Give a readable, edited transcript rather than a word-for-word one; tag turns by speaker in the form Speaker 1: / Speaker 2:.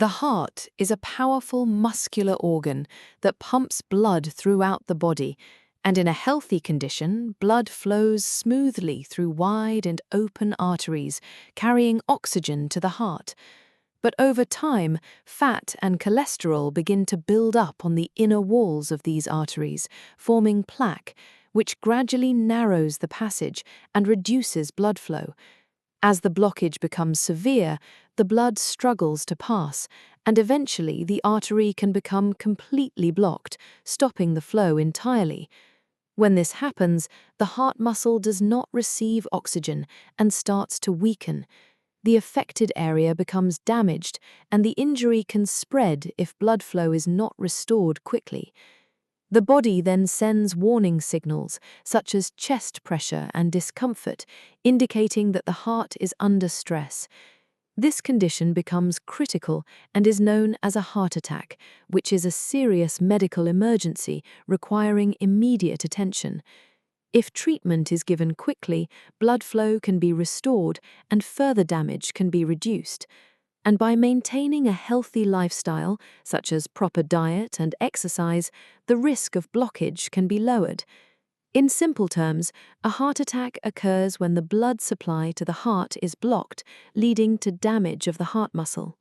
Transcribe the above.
Speaker 1: The heart is a powerful muscular organ that pumps blood throughout the body, and in a healthy condition, blood flows smoothly through wide and open arteries, carrying oxygen to the heart. But over time, fat and cholesterol begin to build up on the inner walls of these arteries, forming plaque, which gradually narrows the passage and reduces blood flow. As the blockage becomes severe, the blood struggles to pass, and eventually the artery can become completely blocked, stopping the flow entirely. When this happens, the heart muscle does not receive oxygen and starts to weaken. The affected area becomes damaged, and the injury can spread if blood flow is not restored quickly. The body then sends warning signals, such as chest pressure and discomfort, indicating that the heart is under stress. This condition becomes critical and is known as a heart attack, which is a serious medical emergency requiring immediate attention. If treatment is given quickly, blood flow can be restored and further damage can be reduced. And by maintaining a healthy lifestyle, such as proper diet and exercise, the risk of blockage can be lowered. In simple terms, a heart attack occurs when the blood supply to the heart is blocked, leading to damage of the heart muscle.